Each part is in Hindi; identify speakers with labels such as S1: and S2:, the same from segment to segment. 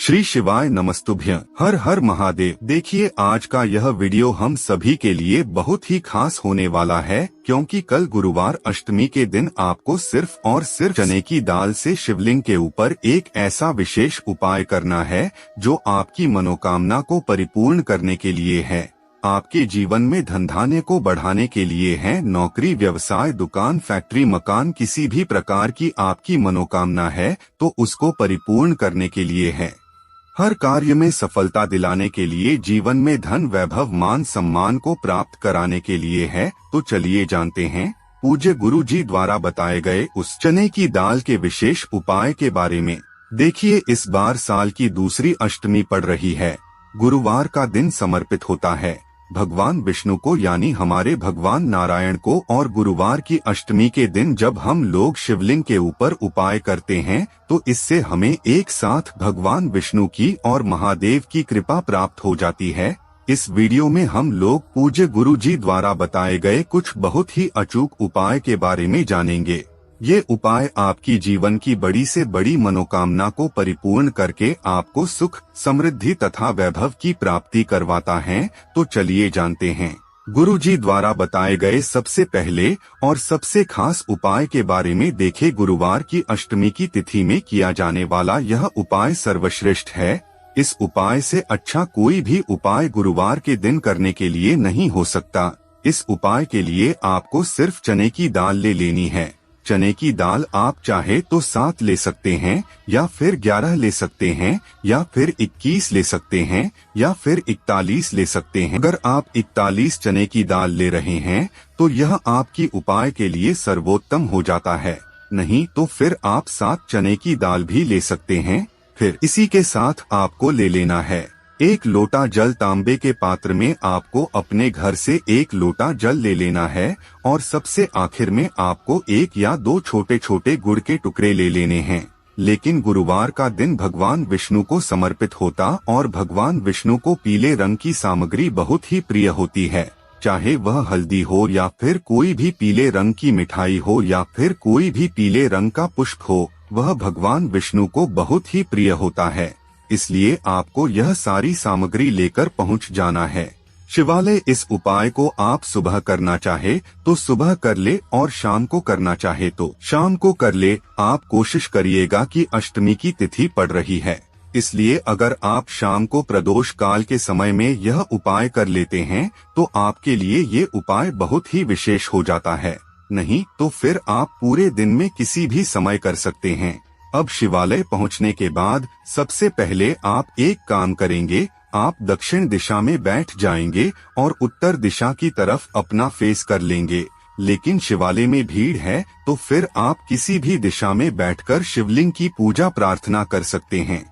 S1: श्री शिवाय नमस्तुभ्यं। हर हर महादेव। देखिए आज का यह वीडियो हम सभी के लिए बहुत ही खास होने वाला है, क्योंकि कल गुरुवार अष्टमी के दिन आपको सिर्फ और सिर्फ चने की दाल से शिवलिंग के ऊपर एक ऐसा विशेष उपाय करना है जो आपकी मनोकामना को परिपूर्ण करने के लिए है, आपके जीवन में धनधान्य को बढ़ाने के लिए है। नौकरी, व्यवसाय, दुकान, फैक्ट्री, मकान, किसी भी प्रकार की आपकी मनोकामना है तो उसको परिपूर्ण करने के लिए है। हर कार्य में सफलता दिलाने के लिए, जीवन में धन, वैभव, मान सम्मान को प्राप्त कराने के लिए है। तो चलिए जानते हैं पूज्य गुरु जी द्वारा बताए गए उस चने की दाल के विशेष उपाय के बारे में। देखिए इस बार साल की दूसरी अष्टमी पड़ रही है। गुरुवार का दिन समर्पित होता है भगवान विष्णु को, यानी हमारे भगवान नारायण को। और गुरुवार की अष्टमी के दिन जब हम लोग शिवलिंग के ऊपर उपाय करते हैं तो इससे हमें एक साथ भगवान विष्णु की और महादेव की कृपा प्राप्त हो जाती है। इस वीडियो में हम लोग पूज्य गुरु जी द्वारा बताए गए कुछ बहुत ही अचूक उपाय के बारे में जानेंगे। ये उपाय आपकी जीवन की बड़ी से बड़ी मनोकामना को परिपूर्ण करके आपको सुख, समृद्धि तथा वैभव की प्राप्ति करवाता है। तो चलिए जानते हैं गुरु जी द्वारा बताए गए सबसे पहले और सबसे खास उपाय के बारे में। देखे गुरुवार की अष्टमी की तिथि में किया जाने वाला यह उपाय सर्वश्रेष्ठ है। इस उपाय से अच्छा कोई भी उपाय गुरुवार के दिन करने के लिए नहीं हो सकता। इस उपाय के लिए आपको सिर्फ चने की दाल ले लेनी है। चने की दाल आप चाहे तो 7 ले सकते हैं, या फिर 11 ले सकते हैं, या फिर 21 ले सकते हैं, या फिर 41 ले सकते हैं। अगर आप 41 चने की दाल ले रहे हैं तो यह आपकी उपाय के लिए सर्वोत्तम हो जाता है। नहीं तो फिर आप 7 चने की दाल भी ले सकते हैं। फिर इसी के साथ आपको ले लेना है 1 लोटा जल। तांबे के पात्र में आपको अपने घर से 1 लोटा जल ले लेना है और सबसे आखिर में आपको 1 या 2 छोटे छोटे गुड़ के टुकड़े ले लेने हैं। लेकिन गुरुवार का दिन भगवान विष्णु को समर्पित होता और भगवान विष्णु को पीले रंग की सामग्री बहुत ही प्रिय होती है। चाहे वह हल्दी हो, या फिर कोई भी पीले रंग की मिठाई हो, या फिर कोई भी पीले रंग का पुष्प हो, वह भगवान विष्णु को बहुत ही प्रिय होता है। इसलिए आपको यह सारी सामग्री लेकर पहुंच जाना है शिवालय। इस उपाय को आप सुबह करना चाहे तो सुबह कर ले और शाम को करना चाहे तो शाम को कर ले। आप कोशिश करिएगा कि अष्टमी की तिथि पड़ रही है, इसलिए अगर आप शाम को प्रदोष काल के समय में यह उपाय कर लेते हैं तो आपके लिए ये उपाय बहुत ही विशेष हो जाता है। नहीं तो फिर आप पूरे दिन में किसी भी समय कर सकते हैं। अब शिवालय पहुंचने के बाद सबसे पहले आप एक काम करेंगे। आप दक्षिण दिशा में बैठ जाएंगे और उत्तर दिशा की तरफ अपना फेस कर लेंगे। लेकिन शिवालय में भीड़ है तो फिर आप किसी भी दिशा में बैठकर शिवलिंग की पूजा प्रार्थना कर सकते हैं।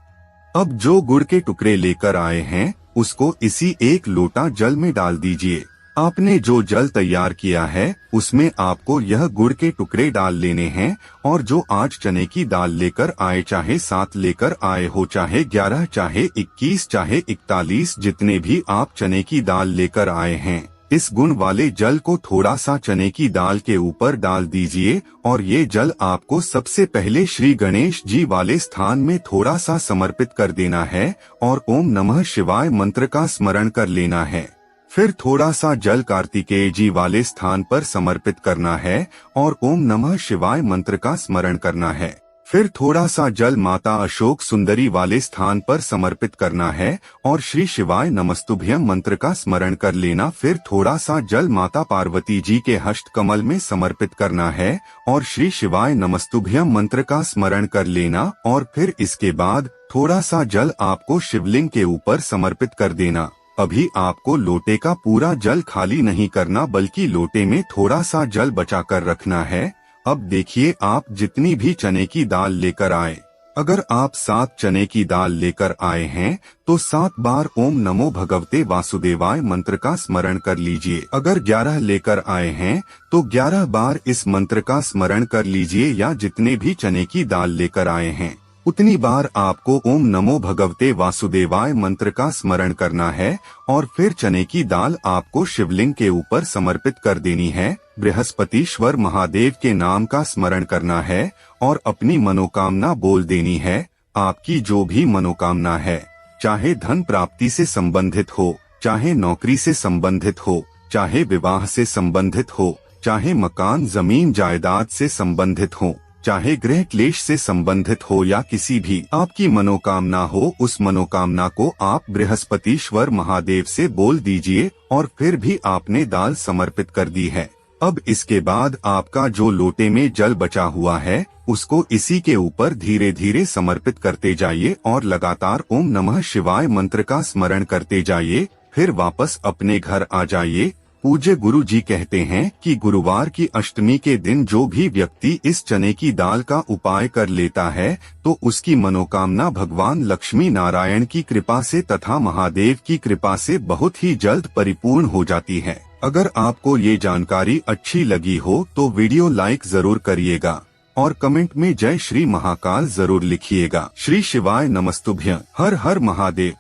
S1: अब जो गुड़ के टुकड़े लेकर आए हैं उसको इसी 1 लोटा जल में डाल दीजिए। आपने जो जल तैयार किया है उसमें आपको यह गुड़ के टुकड़े डाल लेने हैं। और जो आज चने की दाल लेकर आए, चाहे 7 लेकर आए हो, चाहे 11, चाहे 21, चाहे 41, जितने भी आप चने की दाल लेकर आए हैं, इस गुण वाले जल को थोड़ा सा चने की दाल के ऊपर डाल दीजिए। और ये जल आपको सबसे पहले श्री गणेश जी वाले स्थान में थोड़ा सा समर्पित कर देना है और ओम नमः शिवाय मंत्र का स्मरण कर लेना है। फिर थोड़ा सा जल कार्तिकेय जी वाले स्थान पर समर्पित करना है और ओम नमः शिवाय मंत्र का स्मरण करना है। फिर थोड़ा सा जल माता अशोक सुंदरी वाले स्थान पर समर्पित करना है और श्री शिवाय नमस्तुभ्यं मंत्र का स्मरण कर लेना। फिर थोड़ा सा जल माता पार्वती जी के हस्त कमल में समर्पित करना है और श्री शिवाय नमस्तुभ्यं मंत्र का स्मरण कर लेना। और फिर इसके बाद थोड़ा सा जल आपको शिवलिंग के ऊपर समर्पित कर देना। अभी आपको लोटे का पूरा जल खाली नहीं करना, बल्कि लोटे में थोड़ा सा जल बचाकर रखना है। अब देखिए आप जितनी भी चने की दाल लेकर आए, अगर आप 7 चने की दाल लेकर आए हैं तो 7 बार ओम नमो भगवते वासुदेवाय मंत्र का स्मरण कर लीजिए। अगर 11 लेकर आए हैं तो 11 बार इस मंत्र का स्मरण कर लीजिए, या जितने भी चने की दाल लेकर आए हैं उतनी बार आपको ओम नमो भगवते वासुदेवाय मंत्र का स्मरण करना है। और फिर चने की दाल आपको शिवलिंग के ऊपर समर्पित कर देनी है। बृहस्पतिश्वर महादेव के नाम का स्मरण करना है और अपनी मनोकामना बोल देनी है। आपकी जो भी मनोकामना है, चाहे धन प्राप्ति से संबंधित हो, चाहे नौकरी से संबंधित हो, चाहे विवाह से संबंधित हो, चाहे मकान जमीन जायदाद से संबंधित हो, चाहे गृह क्लेश से संबंधित हो या किसी भी आपकी मनोकामना हो, उस मनोकामना को आप बृहस्पतिश्वर महादेव से बोल दीजिए और फिर भी आपने दाल समर्पित कर दी है। अब इसके बाद आपका जो लोटे में जल बचा हुआ है उसको इसी के ऊपर धीरे धीरे समर्पित करते जाइए और लगातार ओम नमः शिवाय मंत्र का स्मरण करते जाइए। फिर वापस अपने घर आ जाइए। पूज्य गुरु जी कहते हैं कि गुरुवार की अष्टमी के दिन जो भी व्यक्ति इस चने की दाल का उपाय कर लेता है तो उसकी मनोकामना भगवान लक्ष्मी नारायण की कृपा से तथा महादेव की कृपा से बहुत ही जल्द परिपूर्ण हो जाती है। अगर आपको ये जानकारी अच्छी लगी हो तो वीडियो लाइक जरूर करिएगा और कमेंट में जय श्री महाकाल जरूर लिखिएगा। श्री शिवाय नमस्तुभ्यं। हर हर महादेव।